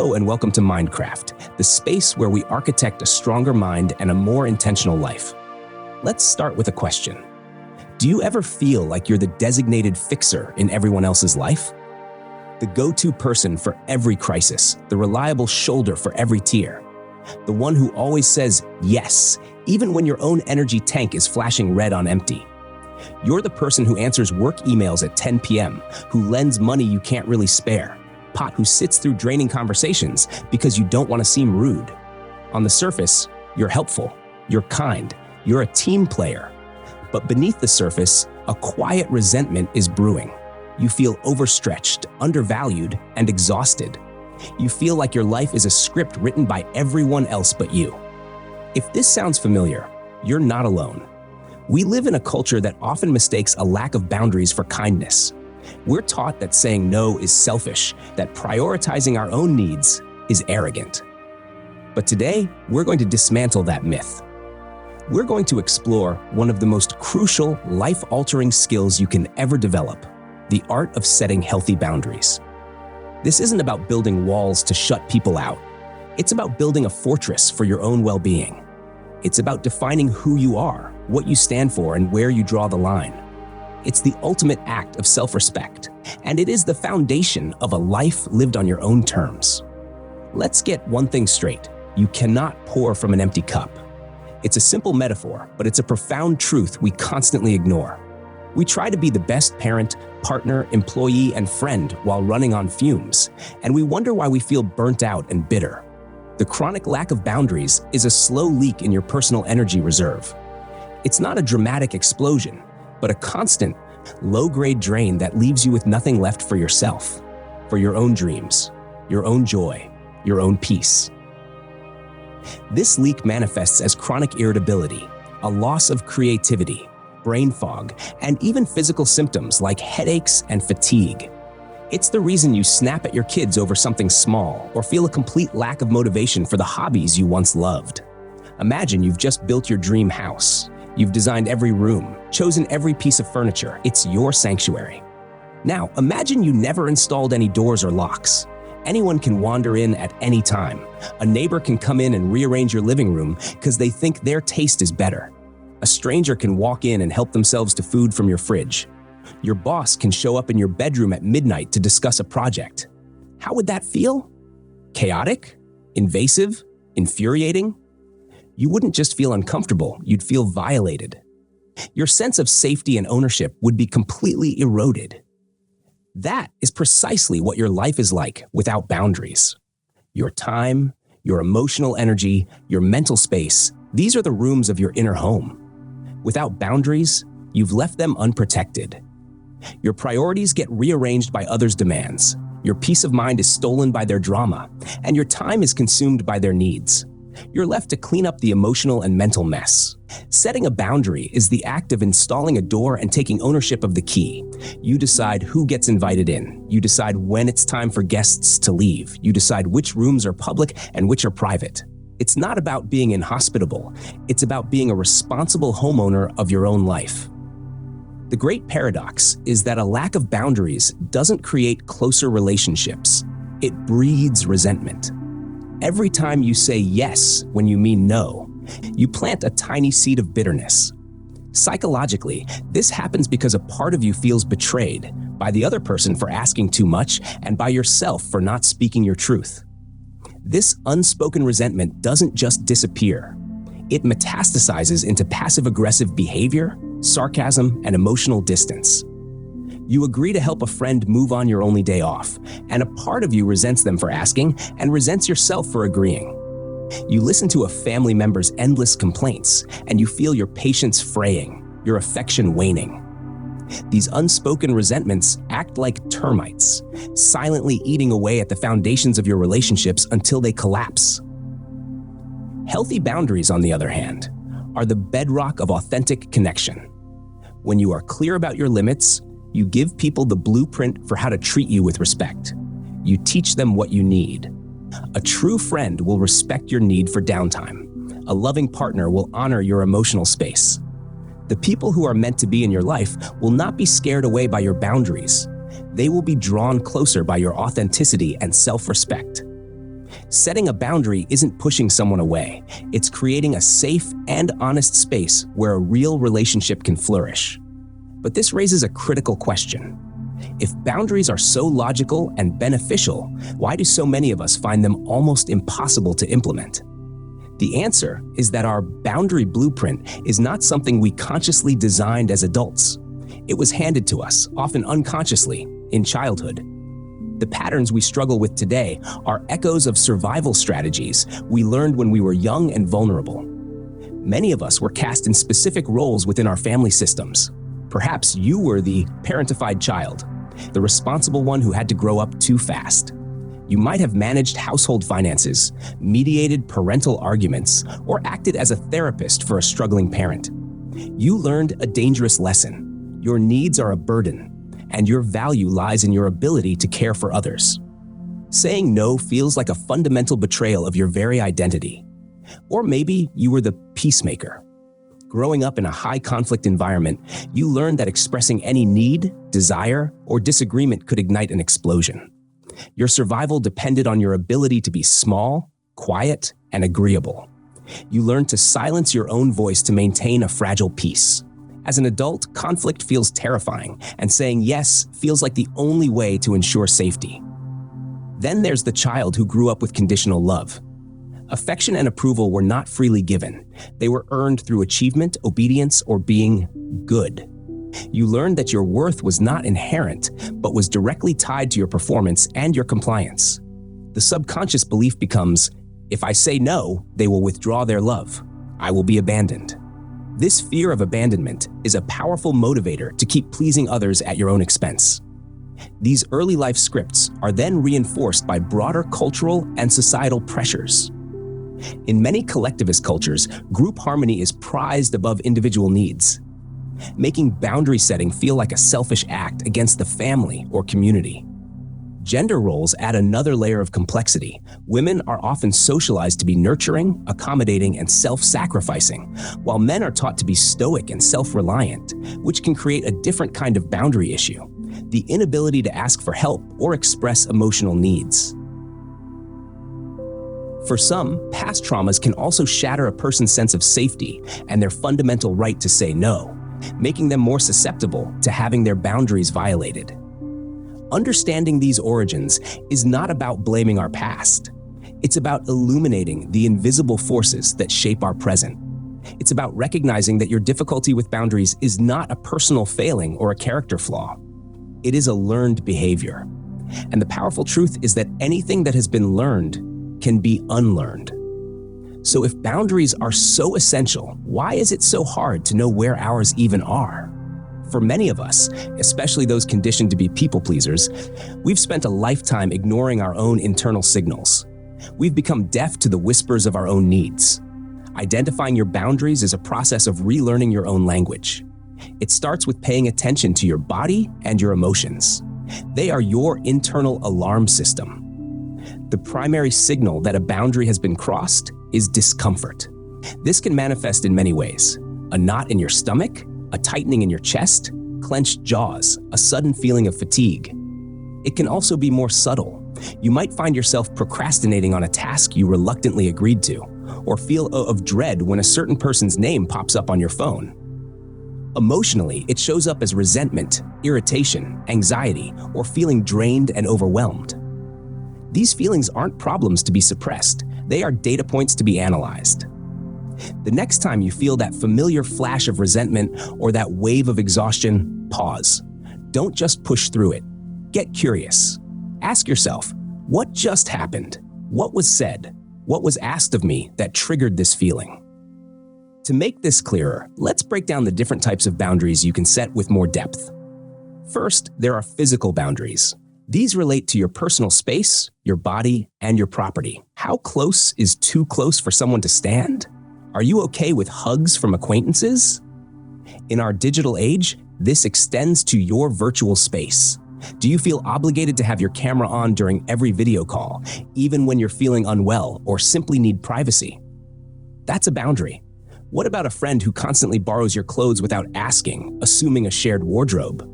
Hello and welcome to Mindcraft, the space where we architect a stronger mind and a more intentional life. Let's start with a question. Do you ever feel like you're the designated fixer in everyone else's life? The go-to person for every crisis, the reliable shoulder for every tear, the one who always says yes, even when your own energy tank is flashing red on empty. You're the person who answers work emails at 10 p.m., who lends money you can't really spare, who sits through draining conversations because you don't want to seem rude. On the surface, you're helpful, you're kind, you're a team player. But beneath the surface, a quiet resentment is brewing. You feel overstretched, undervalued, and exhausted. You feel like your life is a script written by everyone else but you. If this sounds familiar, you're not alone. We live in a culture that often mistakes a lack of boundaries for kindness. We're taught that saying no is selfish, that prioritizing our own needs is arrogant. But today, we're going to dismantle that myth. We're going to explore one of the most crucial, life-altering skills you can ever develop, the art of setting healthy boundaries. This isn't about building walls to shut people out. It's about building a fortress for your own well-being. It's about defining who you are, what you stand for, and where you draw the line. It's the ultimate act of self-respect, and it is the foundation of a life lived on your own terms. Let's get one thing straight. You cannot pour from an empty cup. It's a simple metaphor, but it's a profound truth we constantly ignore. We try to be the best parent, partner, employee, and friend while running on fumes, and we wonder why we feel burnt out and bitter. The chronic lack of boundaries is a slow leak in your personal energy reserve. It's not a dramatic explosion, but a constant, low-grade drain that leaves you with nothing left for yourself, for your own dreams, your own joy, your own peace. This leak manifests as chronic irritability, a loss of creativity, brain fog, and even physical symptoms like headaches and fatigue. It's the reason you snap at your kids over something small or feel a complete lack of motivation for the hobbies you once loved. Imagine you've just built your dream house. You've designed every room, chosen every piece of furniture. It's your sanctuary. Now, imagine you never installed any doors or locks. Anyone can wander in at any time. A neighbor can come in and rearrange your living room because they think their taste is better. A stranger can walk in and help themselves to food from your fridge. Your boss can show up in your bedroom at midnight to discuss a project. How would that feel? Chaotic? Invasive? Infuriating? You wouldn't just feel uncomfortable, you'd feel violated. Your sense of safety and ownership would be completely eroded. That is precisely what your life is like without boundaries. Your time, your emotional energy, your mental space, these are the rooms of your inner home. Without boundaries, you've left them unprotected. Your priorities get rearranged by others' demands. Your peace of mind is stolen by their drama, and your time is consumed by their needs. You're left to clean up the emotional and mental mess. Setting a boundary is the act of installing a door and taking ownership of the key. You decide who gets invited in. You decide when it's time for guests to leave. You decide which rooms are public and which are private. It's not about being inhospitable. It's about being a responsible homeowner of your own life. The great paradox is that a lack of boundaries doesn't create closer relationships. It breeds resentment. Every time you say yes when you mean no, you plant a tiny seed of bitterness. Psychologically, this happens because a part of you feels betrayed by the other person for asking too much and by yourself for not speaking your truth. This unspoken resentment doesn't just disappear. It metastasizes into passive-aggressive behavior, sarcasm, and emotional distance. You agree to help a friend move on your only day off, and a part of you resents them for asking and resents yourself for agreeing. You listen to a family member's endless complaints, and you feel your patience fraying, your affection waning. These unspoken resentments act like termites, silently eating away at the foundations of your relationships until they collapse. Healthy boundaries, on the other hand, are the bedrock of authentic connection. When you are clear about your limits, you give people the blueprint for how to treat you with respect. You teach them what you need. A true friend will respect your need for downtime. A loving partner will honor your emotional space. The people who are meant to be in your life will not be scared away by your boundaries. They will be drawn closer by your authenticity and self-respect. Setting a boundary isn't pushing someone away. It's creating a safe and honest space where a real relationship can flourish. But this raises a critical question. If boundaries are so logical and beneficial, why do so many of us find them almost impossible to implement? The answer is that our boundary blueprint is not something we consciously designed as adults. It was handed to us, often unconsciously, in childhood. The patterns we struggle with today are echoes of survival strategies we learned when we were young and vulnerable. Many of us were cast in specific roles within our family systems. Perhaps you were the parentified child, the responsible one who had to grow up too fast. You might have managed household finances, mediated parental arguments, or acted as a therapist for a struggling parent. You learned a dangerous lesson. Your needs are a burden, and your value lies in your ability to care for others. Saying no feels like a fundamental betrayal of your very identity. Or maybe you were the peacemaker. Growing up in a high-conflict environment, you learned that expressing any need, desire, or disagreement could ignite an explosion. Your survival depended on your ability to be small, quiet, and agreeable. You learned to silence your own voice to maintain a fragile peace. As an adult, conflict feels terrifying, and saying yes feels like the only way to ensure safety. Then there's the child who grew up with conditional love. Affection and approval were not freely given. They were earned through achievement, obedience, or being good. You learned that your worth was not inherent, but was directly tied to your performance and your compliance. The subconscious belief becomes, if I say no, they will withdraw their love. I will be abandoned. This fear of abandonment is a powerful motivator to keep pleasing others at your own expense. These early life scripts are then reinforced by broader cultural and societal pressures. In many collectivist cultures, group harmony is prized above individual needs, making boundary setting feel like a selfish act against the family or community. Gender roles add another layer of complexity. Women are often socialized to be nurturing, accommodating, and self-sacrificing, while men are taught to be stoic and self-reliant, which can create a different kind of boundary issue: the inability to ask for help or express emotional needs. For some, past traumas can also shatter a person's sense of safety and their fundamental right to say no, making them more susceptible to having their boundaries violated. Understanding these origins is not about blaming our past. It's about illuminating the invisible forces that shape our present. It's about recognizing that your difficulty with boundaries is not a personal failing or a character flaw. It is a learned behavior. And the powerful truth is that anything that has been learned can be unlearned. So if boundaries are so essential, why is it so hard to know where ours even are? For many of us, especially those conditioned to be people pleasers, we've spent a lifetime ignoring our own internal signals. We've become deaf to the whispers of our own needs. Identifying your boundaries is a process of relearning your own language. It starts with paying attention to your body and your emotions. They are your internal alarm system. The primary signal that a boundary has been crossed is discomfort. This can manifest in many ways: a knot in your stomach, a tightening in your chest, clenched jaws, a sudden feeling of fatigue. It can also be more subtle. You might find yourself procrastinating on a task you reluctantly agreed to, or feel of dread when a certain person's name pops up on your phone. Emotionally, it shows up as resentment, irritation, anxiety, or feeling drained and overwhelmed. These feelings aren't problems to be suppressed. They are data points to be analyzed. The next time you feel that familiar flash of resentment or that wave of exhaustion, pause. Don't just push through it. Get curious. Ask yourself, what just happened? What was said? What was asked of me that triggered this feeling? To make this clearer, let's break down the different types of boundaries you can set with more depth. First, there are physical boundaries. These relate to your personal space, your body, and your property. How close is too close for someone to stand? Are you okay with hugs from acquaintances? In our digital age, this extends to your virtual space. Do you feel obligated to have your camera on during every video call, even when you're feeling unwell or simply need privacy? That's a boundary. What about a friend who constantly borrows your clothes without asking, assuming a shared wardrobe?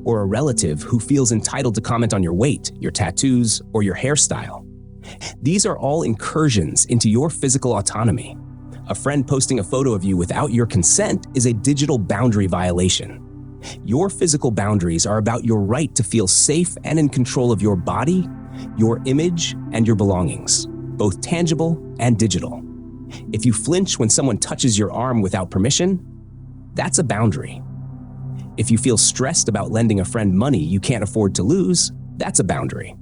Or a relative who feels entitled to comment on your weight, your tattoos, or your hairstyle? These are all incursions into your physical autonomy. A friend posting a photo of you without your consent is a digital boundary violation. Your physical boundaries are about your right to feel safe and in control of your body, your image, and your belongings, both tangible and digital. If you flinch when someone touches your arm without permission, that's a boundary. If you feel stressed about lending a friend money you can't afford to lose, that's a boundary.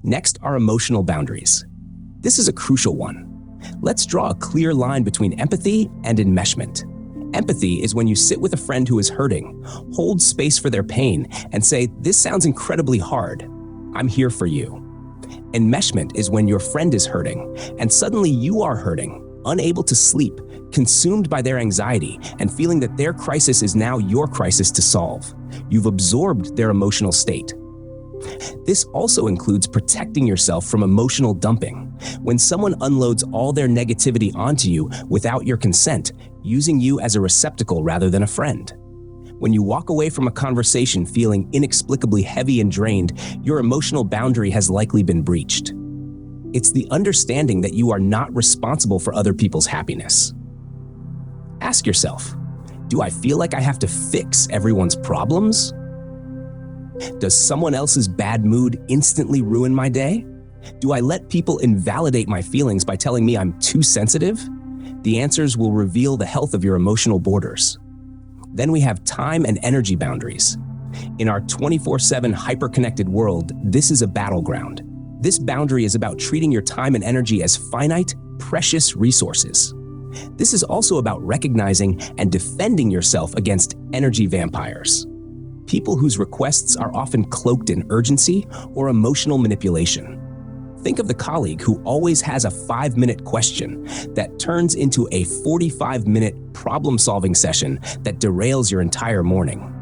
Next are emotional boundaries. This is a crucial one. Let's draw a clear line between empathy and enmeshment. Empathy is when you sit with a friend who is hurting, hold space for their pain, and say, "This sounds incredibly hard. I'm here for you." Enmeshment is when your friend is hurting, and suddenly you are hurting, unable to sleep, consumed by their anxiety, and feeling that their crisis is now your crisis to solve. You've absorbed their emotional state. This also includes protecting yourself from emotional dumping. When someone unloads all their negativity onto you without your consent, using you as a receptacle rather than a friend. When you walk away from a conversation feeling inexplicably heavy and drained, your emotional boundary has likely been breached. It's the understanding that you are not responsible for other people's happiness. Ask yourself, do I feel like I have to fix everyone's problems? Does someone else's bad mood instantly ruin my day? Do I let people invalidate my feelings by telling me I'm too sensitive? The answers will reveal the health of your emotional borders. Then we have time and energy boundaries. In our 24/7 hyper-connected world, this is a battleground. This boundary is about treating your time and energy as finite, precious resources. This is also about recognizing and defending yourself against energy vampires. People whose requests are often cloaked in urgency or emotional manipulation. Think of the colleague who always has a 5-minute question that turns into a 45-minute problem-solving session that derails your entire morning.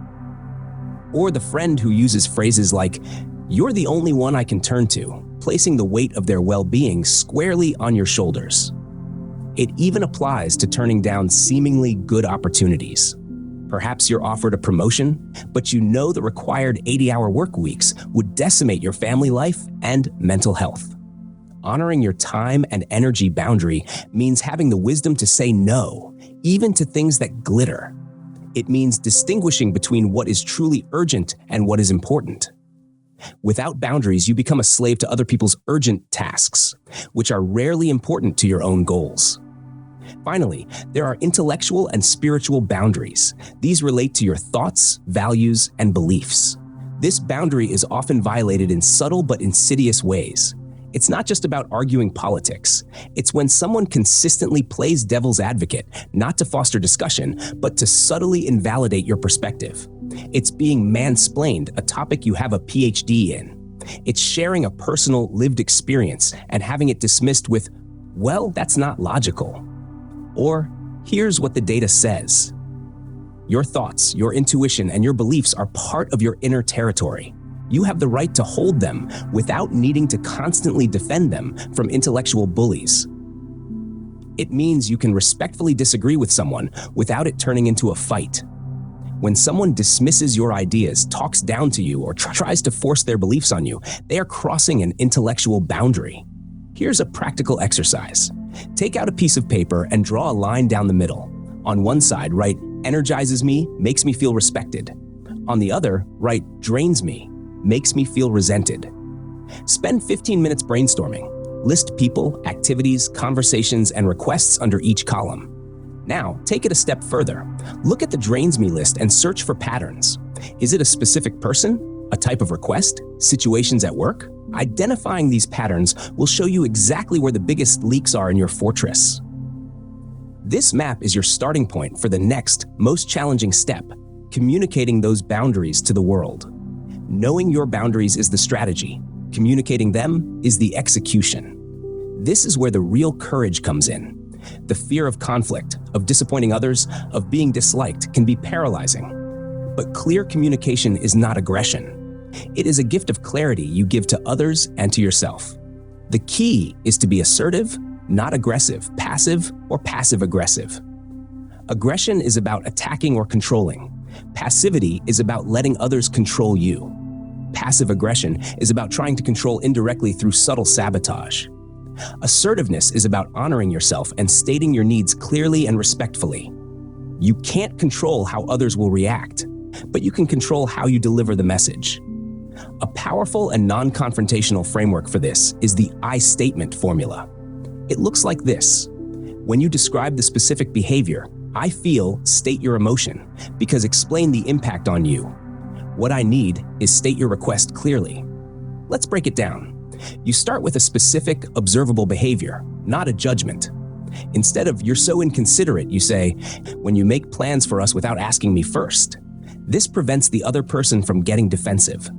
Or the friend who uses phrases like, "You're the only one I can turn to," placing the weight of their well-being squarely on your shoulders. It even applies to turning down seemingly good opportunities. Perhaps you're offered a promotion, but you know the required 80-hour work weeks would decimate your family life and mental health. Honoring your time and energy boundary means having the wisdom to say no, even to things that glitter. It means distinguishing between what is truly urgent and what is important. Without boundaries, you become a slave to other people's urgent tasks, which are rarely important to your own goals. Finally, there are intellectual and spiritual boundaries. These relate to your thoughts, values, and beliefs. This boundary is often violated in subtle but insidious ways. It's not just about arguing politics. It's when someone consistently plays devil's advocate, not to foster discussion, but to subtly invalidate your perspective. It's being mansplained, a topic you have a PhD in. It's sharing a personal, lived experience and having it dismissed with, "Well, that's not logical." Or, "Here's what the data says." Your thoughts, your intuition, and your beliefs are part of your inner territory. You have the right to hold them without needing to constantly defend them from intellectual bullies. It means you can respectfully disagree with someone without it turning into a fight. When someone dismisses your ideas, talks down to you, or tries to force their beliefs on you, they are crossing an intellectual boundary. Here's a practical exercise. Take out a piece of paper and draw a line down the middle. On one side, write, "Energizes me, makes me feel respected." On the other, write, "Drains me, makes me feel resented." Spend 15 minutes brainstorming. List people, activities, conversations, and requests under each column. Now, take it a step further. Look at the drains me list and search for patterns. Is it a specific person, a type of request, situations at work? Identifying these patterns will show you exactly where the biggest leaks are in your fortress. This map is your starting point for the next, most challenging step, communicating those boundaries to the world. Knowing your boundaries is the strategy. Communicating them is the execution. This is where the real courage comes in. The fear of conflict, of disappointing others, of being disliked can be paralyzing. But clear communication is not aggression. It is a gift of clarity you give to others and to yourself. The key is to be assertive, not aggressive, passive, or passive-aggressive. Aggression is about attacking or controlling. Passivity is about letting others control you. passive aggression is about trying to control indirectly through subtle sabotage. Assertiveness is about honoring yourself and stating your needs clearly and respectfully. You can't control how others will react, but you can control how you deliver the message. A powerful and non-confrontational framework for this is the I statement formula. It looks like this. When you describe the specific behavior, I feel, state your emotion, because explain the impact on you. What I need is state your request clearly. Let's break it down. You start with a specific, observable behavior, not a judgment. Instead of "you're so inconsiderate," you say, "when you make plans for us without asking me first." This prevents the other person from getting defensive.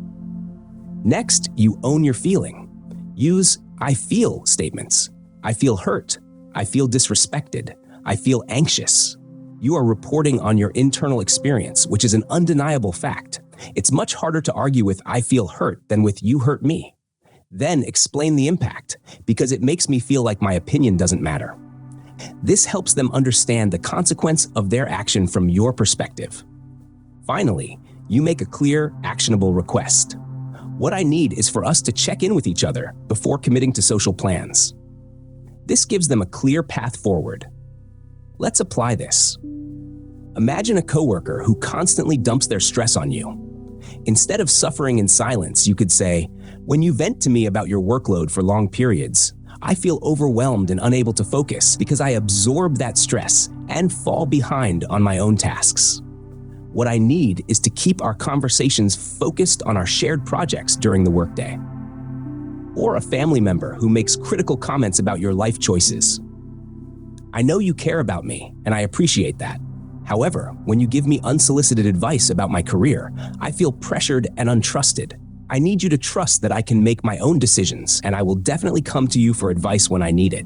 Next, you own your feeling. Use I feel statements. I feel hurt. I feel disrespected. I feel anxious. You are reporting on your internal experience, which is an undeniable fact. It's much harder to argue with "I feel hurt" than with "you hurt me." Then explain the impact, because it makes me feel like my opinion doesn't matter. This helps them understand the consequence of their action from your perspective. Finally, you make a clear, actionable request. What I need is for us to check in with each other before committing to social plans. This gives them a clear path forward. Let's apply this. Imagine a coworker who constantly dumps their stress on you. Instead of suffering in silence, you could say, "When you vent to me about your workload for long periods, I feel overwhelmed and unable to focus because I absorb that stress and fall behind on my own tasks. What I need is to keep our conversations focused on our shared projects during the workday." Or a family member who makes critical comments about your life choices. "I know you care about me, and I appreciate that. However, when you give me unsolicited advice about my career, I feel pressured and untrusted. I need you to trust that I can make my own decisions, and I will definitely come to you for advice when I need it."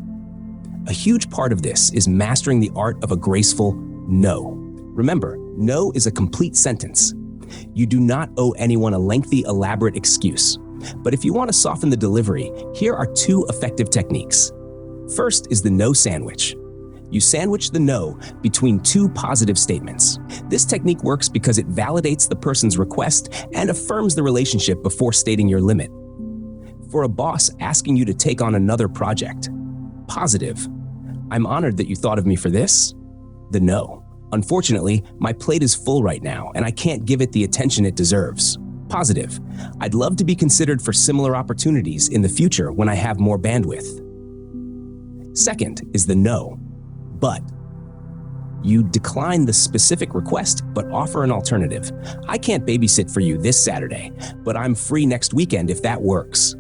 A huge part of this is mastering the art of a graceful no. Remember, no is a complete sentence. You do not owe anyone a lengthy, elaborate excuse. But if you want to soften the delivery, here are 2 effective techniques. First is the no sandwich. You sandwich the no between 2 positive statements. This technique works because it validates the person's request and affirms the relationship before stating your limit. For a boss asking you to take on another project, positive. "I'm honored that you thought of me for this." The no. "Unfortunately, my plate is full right now and I can't give it the attention it deserves." Positive. "I'd love to be considered for similar opportunities in the future when I have more bandwidth." Second is the no, but. You decline the specific request but offer an alternative. "I can't babysit for you this Saturday, but I'm free next weekend if that works."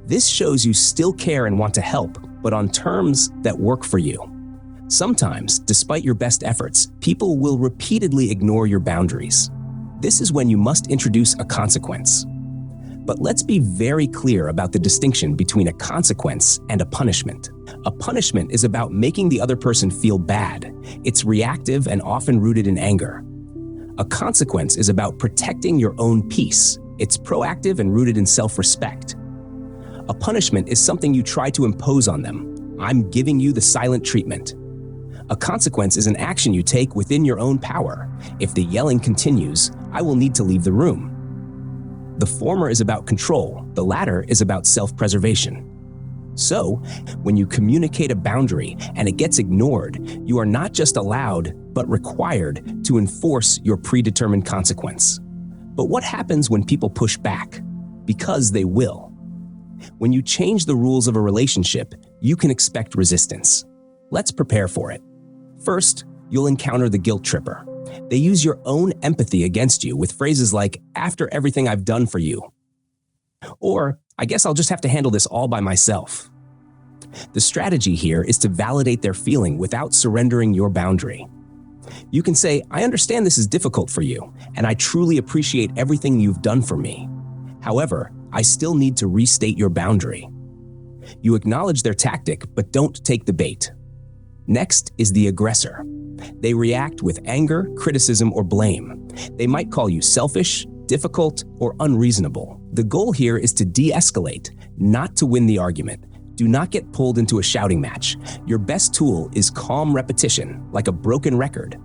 This shows you still care and want to help, but on terms that work for you. Sometimes, despite your best efforts, people will repeatedly ignore your boundaries. This is when you must introduce a consequence. But let's be very clear about the distinction between a consequence and a punishment. A punishment is about making the other person feel bad. It's reactive and often rooted in anger. A consequence is about protecting your own peace. It's proactive and rooted in self-respect. A punishment is something you try to impose on them. "I'm giving you the silent treatment." A consequence is an action you take within your own power. "If the yelling continues, I will need to leave the room." The former is about control, the latter is about self-preservation. So, when you communicate a boundary and it gets ignored, you are not just allowed, but required to enforce your predetermined consequence. But what happens when people push back? Because they will. When you change the rules of a relationship, you can expect resistance. Let's prepare for it. First, you'll encounter the guilt tripper. They use your own empathy against you with phrases like, "After everything I've done for you," or "I guess I'll just have to handle this all by myself." The strategy here is to validate their feeling without surrendering your boundary. You can say, "I understand this is difficult for you, and I truly appreciate everything you've done for me. However, I still need to restate your boundary." You acknowledge their tactic, but don't take the bait. Next is the aggressor. They react with anger, criticism, or blame. They might call you selfish, difficult, or unreasonable. The goal here is to de-escalate, not to win the argument. Do not get pulled into a shouting match. Your best tool is calm repetition, like a broken record.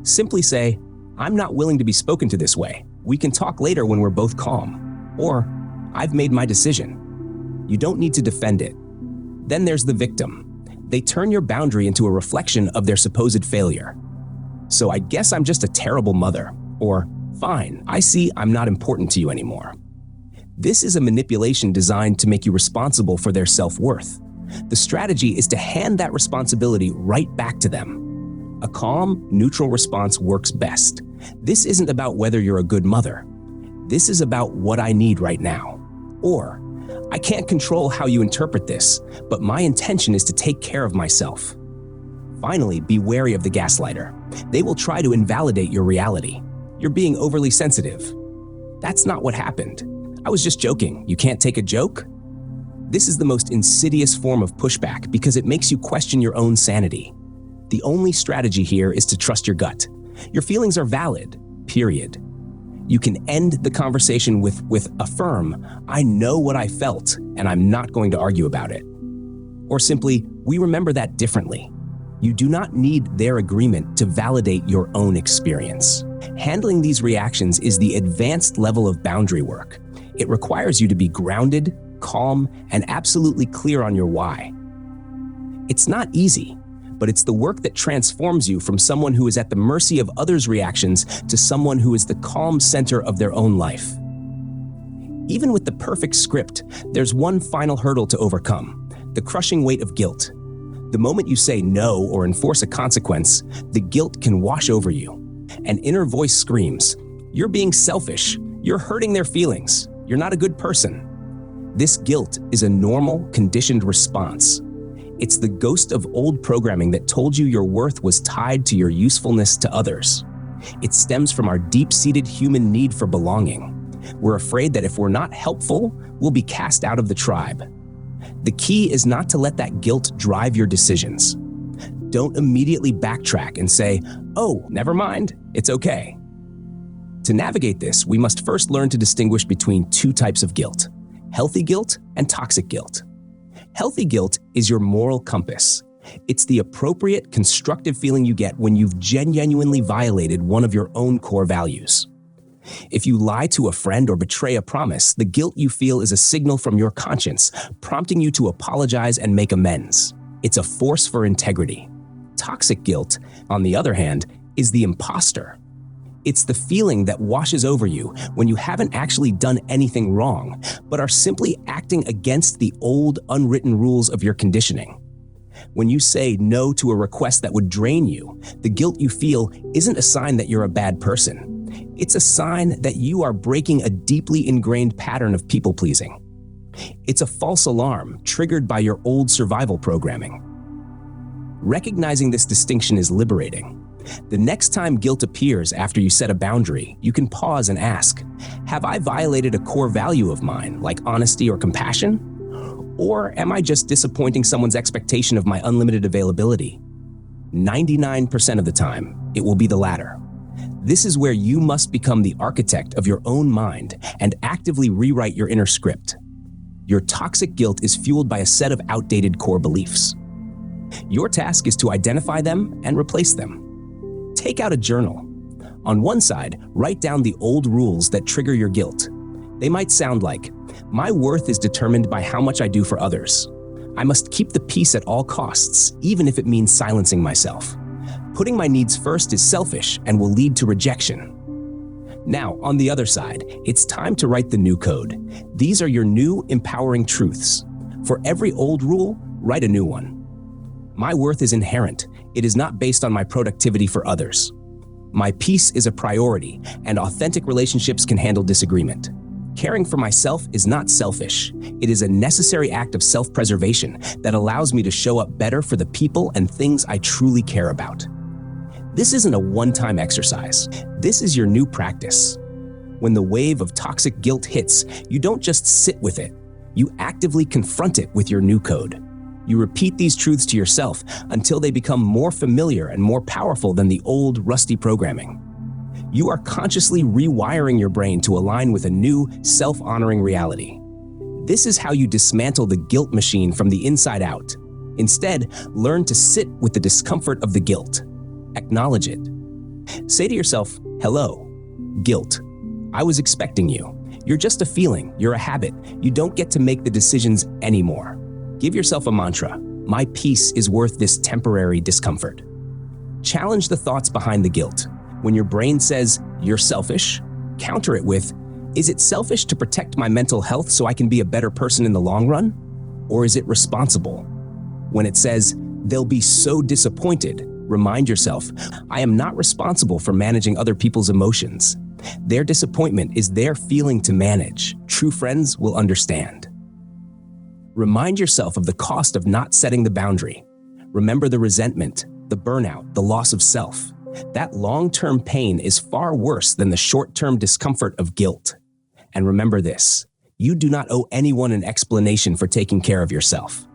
Simply say, "I'm not willing to be spoken to this way. We can talk later when we're both calm." Or, I've made my decision. You don't need to defend it. Then there's the victim. They turn your boundary into a reflection of their supposed failure. So I guess I'm just a terrible mother. Or, fine, I see I'm not important to you anymore. This is a manipulation designed to make you responsible for their self-worth. The strategy is to hand that responsibility right back to them. A calm, neutral response works best. This isn't about whether you're a good mother. This is about what I need right now. Or, I can't control how you interpret this, but my intention is to take care of myself. Finally, be wary of the gaslighter. They will try to invalidate your reality. You're being overly sensitive. That's not what happened. I was just joking. You can't take a joke? This is the most insidious form of pushback because it makes you question your own sanity. The only strategy here is to trust your gut. Your feelings are valid, period. You can end the conversation with a firm, I know what I felt, and I'm not going to argue about it. Or simply, we remember that differently. You do not need their agreement to validate your own experience. Handling these reactions is the advanced level of boundary work. It requires you to be grounded, calm, and absolutely clear on your why. It's not easy, but it's the work that transforms you from someone who is at the mercy of others' reactions to someone who is the calm center of their own life. Even with the perfect script, there's one final hurdle to overcome: the crushing weight of guilt. The moment you say no or enforce a consequence, the guilt can wash over you. An inner voice screams, "You're being selfish. You're hurting their feelings. You're not a good person." This guilt is a normal, conditioned response. It's the ghost of old programming that told you your worth was tied to your usefulness to others. It stems from our deep-seated human need for belonging. We're afraid that if we're not helpful, we'll be cast out of the tribe. The key is not to let that guilt drive your decisions. Don't immediately backtrack and say, "Oh, never mind, it's okay." To navigate this, we must first learn to distinguish between two types of guilt: healthy guilt and toxic guilt. Healthy guilt is your moral compass. It's the appropriate, constructive feeling you get when you've genuinely violated one of your own core values. If you lie to a friend or betray a promise, the guilt you feel is a signal from your conscience, prompting you to apologize and make amends. It's a force for integrity. Toxic guilt, on the other hand, is the imposter. It's the feeling that washes over you when you haven't actually done anything wrong, but are simply acting against the old, unwritten rules of your conditioning. When you say no to a request that would drain you, the guilt you feel isn't a sign that you're a bad person. It's a sign that you are breaking a deeply ingrained pattern of people-pleasing. It's a false alarm triggered by your old survival programming. Recognizing this distinction is liberating. The next time guilt appears after you set a boundary, you can pause and ask, have I violated a core value of mine, like honesty or compassion? Or am I just disappointing someone's expectation of my unlimited availability? 99% of the time, it will be the latter. This is where you must become the architect of your own mind and actively rewrite your inner script. Your toxic guilt is fueled by a set of outdated core beliefs. Your task is to identify them and replace them. Take out a journal. On one side, write down the old rules that trigger your guilt. They might sound like, my worth is determined by how much I do for others. I must keep the peace at all costs, even if it means silencing myself. Putting my needs first is selfish and will lead to rejection. Now, on the other side, it's time to write the new code. These are your new, empowering truths. For every old rule, write a new one. My worth is inherent. It is not based on my productivity for others. My peace is a priority, and authentic relationships can handle disagreement. Caring for myself is not selfish. It is a necessary act of self-preservation that allows me to show up better for the people and things I truly care about. This isn't a one-time exercise. This is your new practice. When the wave of toxic guilt hits, you don't just sit with it. You actively confront it with your new code. You repeat these truths to yourself until they become more familiar and more powerful than the old, rusty programming. You are consciously rewiring your brain to align with a new, self-honoring reality. This is how you dismantle the guilt machine from the inside out. Instead, learn to sit with the discomfort of the guilt. Acknowledge it. Say to yourself, hello, guilt. I was expecting you. You're just a feeling, you're a habit. You don't get to make the decisions anymore. Give yourself a mantra: my peace is worth this temporary discomfort. Challenge the thoughts behind the guilt. When your brain says, you're selfish, counter it with, is it selfish to protect my mental health so I can be a better person in the long run? Or is it responsible? When it says, they'll be so disappointed, remind yourself, I am not responsible for managing other people's emotions. Their disappointment is their feeling to manage. True friends will understand. Remind yourself of the cost of not setting the boundary. Remember the resentment, the burnout, the loss of self. That long-term pain is far worse than the short-term discomfort of guilt. And remember this, you do not owe anyone an explanation for taking care of yourself.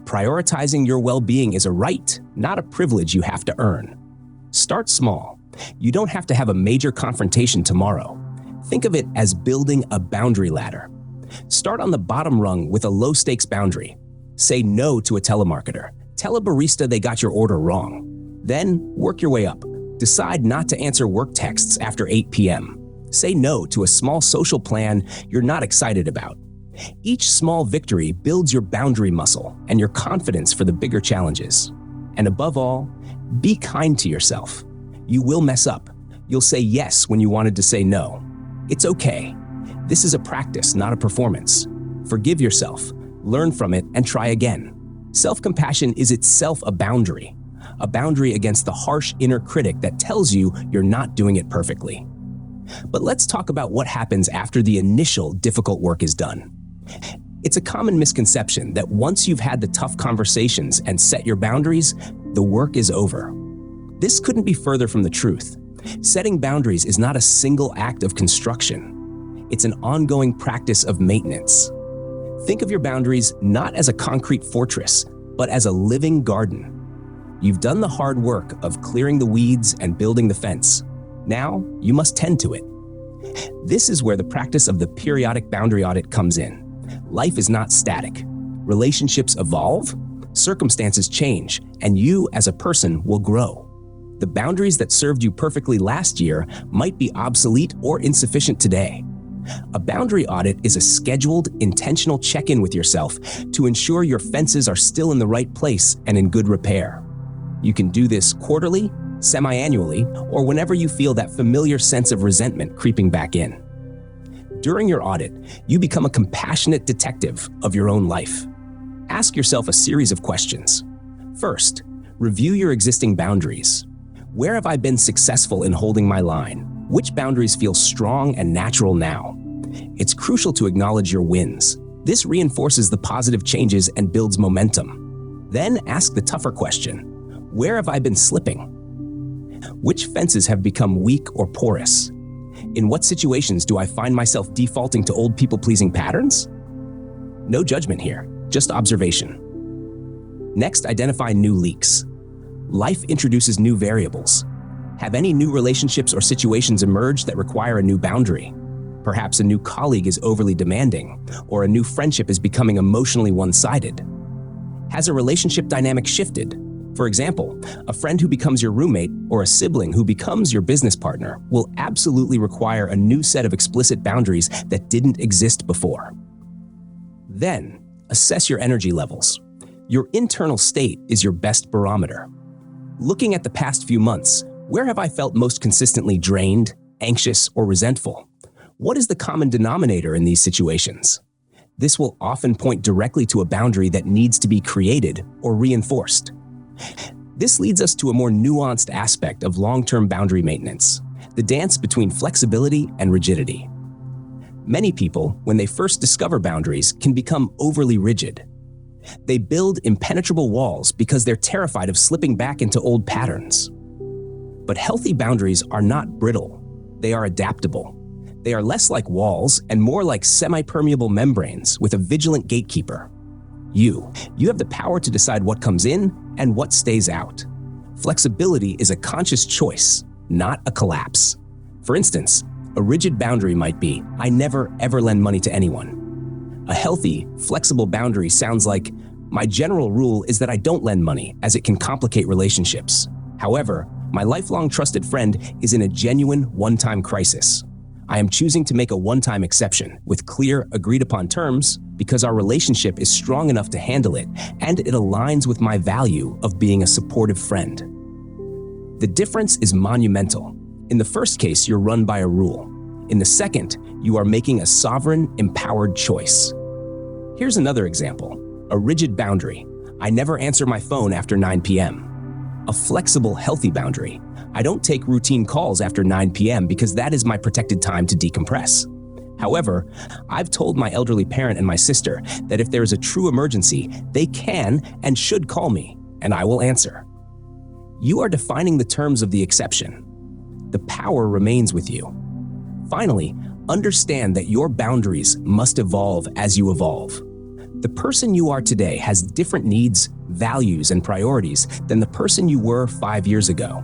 Prioritizing your well-being is a right, not a privilege you have to earn. Start small. You don't have to have a major confrontation tomorrow. Think of it as building a boundary ladder. Start on the bottom rung with a low-stakes boundary. Say no to a telemarketer. Tell a barista they got your order wrong. Then work your way up. Decide not to answer work texts after 8 p.m. Say no to a small social plan you're not excited about. Each small victory builds your boundary muscle and your confidence for the bigger challenges. And above all, be kind to yourself. You will mess up. You'll say yes when you wanted to say no. It's okay. This is a practice, not a performance. Forgive yourself, learn from it, and try again. Self-compassion is itself a boundary against the harsh inner critic that tells you you're not doing it perfectly. But let's talk about what happens after the initial difficult work is done. It's a common misconception that once you've had the tough conversations and set your boundaries, the work is over. This couldn't be further from the truth. Setting boundaries is not a single act of construction. It's an ongoing practice of maintenance. Think of your boundaries not as a concrete fortress, but as a living garden. You've done the hard work of clearing the weeds and building the fence. Now, you must tend to it. This is where the practice of the periodic boundary audit comes in. Life is not static. Relationships evolve, circumstances change, and you as a person will grow. The boundaries that served you perfectly last year might be obsolete or insufficient today. A boundary audit is a scheduled, intentional check-in with yourself to ensure your fences are still in the right place and in good repair. You can do this quarterly, semi-annually, or whenever you feel that familiar sense of resentment creeping back in. During your audit, you become a compassionate detective of your own life. Ask yourself a series of questions. First, review your existing boundaries. Where have I been successful in holding my line? Which boundaries feel strong and natural now? It's crucial to acknowledge your wins. This reinforces the positive changes and builds momentum. Then ask the tougher question: where have I been slipping? Which fences have become weak or porous? In what situations do I find myself defaulting to old people-pleasing patterns? No judgment here, just observation. Next, identify new leaks. Life introduces new variables. Have any new relationships or situations emerged that require a new boundary? Perhaps a new colleague is overly demanding, or a new friendship is becoming emotionally one-sided. Has a relationship dynamic shifted? For example, a friend who becomes your roommate or a sibling who becomes your business partner will absolutely require a new set of explicit boundaries that didn't exist before. Then, assess your energy levels. Your internal state is your best barometer. Looking at the past few months, where have I felt most consistently drained, anxious, or resentful? What is the common denominator in these situations? This will often point directly to a boundary that needs to be created or reinforced. This leads us to a more nuanced aspect of long-term boundary maintenance, the dance between flexibility and rigidity. Many people, when they first discover boundaries, can become overly rigid. They build impenetrable walls because they're terrified of slipping back into old patterns. But healthy boundaries are not brittle. They are adaptable. They are less like walls and more like semi-permeable membranes with a vigilant gatekeeper. You have the power to decide what comes in and what stays out. Flexibility is a conscious choice, not a collapse. For instance, a rigid boundary might be, I never ever lend money to anyone. A healthy, flexible boundary sounds like, my general rule is that I don't lend money as it can complicate relationships. However, my lifelong trusted friend is in a genuine one-time crisis. I am choosing to make a one-time exception with clear, agreed-upon terms because our relationship is strong enough to handle it and it aligns with my value of being a supportive friend. The difference is monumental. In the first case, you're run by a rule. In the second, you are making a sovereign, empowered choice. Here's another example. A rigid boundary. I never answer my phone after 9 p.m. A flexible, healthy boundary. I don't take routine calls after 9 p.m. because that is my protected time to decompress. However, I've told my elderly parent and my sister that if there is a true emergency, they can and should call me, and I will answer. You are defining the terms of the exception. The power remains with you. Finally, understand that your boundaries must evolve as you evolve. The person you are today has different needs, values, and priorities than the person you were 5 years ago.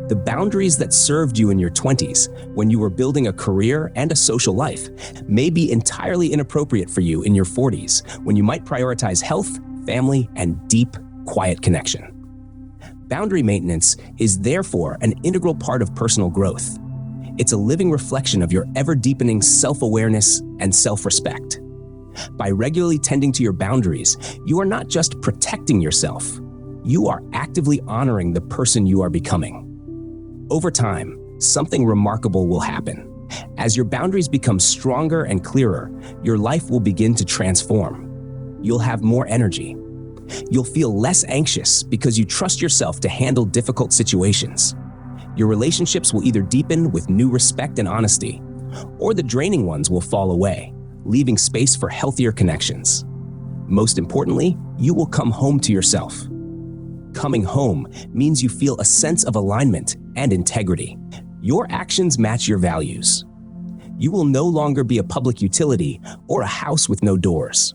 The boundaries that served you in your 20s, when you were building a career and a social life, may be entirely inappropriate for you in your 40s, when you might prioritize health, family, and deep, quiet connection. Boundary maintenance is therefore an integral part of personal growth. It's a living reflection of your ever-deepening self-awareness and self-respect. By regularly tending to your boundaries, you are not just protecting yourself, you are actively honoring the person you are becoming. Over time, something remarkable will happen. As your boundaries become stronger and clearer, your life will begin to transform. You'll have more energy. You'll feel less anxious because you trust yourself to handle difficult situations. Your relationships will either deepen with new respect and honesty, or the draining ones will fall away, leaving space for healthier connections. Most importantly, you will come home to yourself. Coming home means you feel a sense of alignment and integrity. Your actions match your values. You will no longer be a public utility or a house with no doors.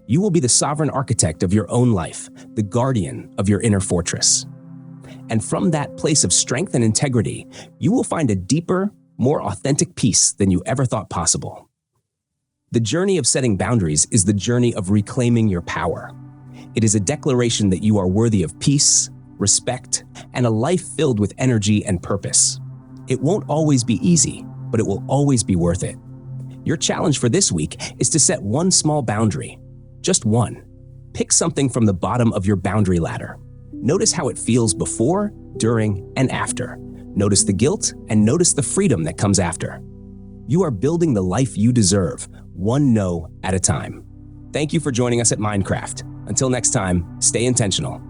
You will be the sovereign architect of your own life, the guardian of your inner fortress. And from that place of strength and integrity, you will find a deeper, more authentic peace than you ever thought possible. The journey of setting boundaries is the journey of reclaiming your power. It is a declaration that you are worthy of peace, respect, and a life filled with energy and purpose. It won't always be easy, but it will always be worth it. Your challenge for this week is to set one small boundary. Just one. Pick something from the bottom of your boundary ladder. Notice how it feels before, during, and after. Notice the guilt and notice the freedom that comes after. You are building the life you deserve, one no at a time. Thank you for joining us at Minecraft. Until next time, stay intentional.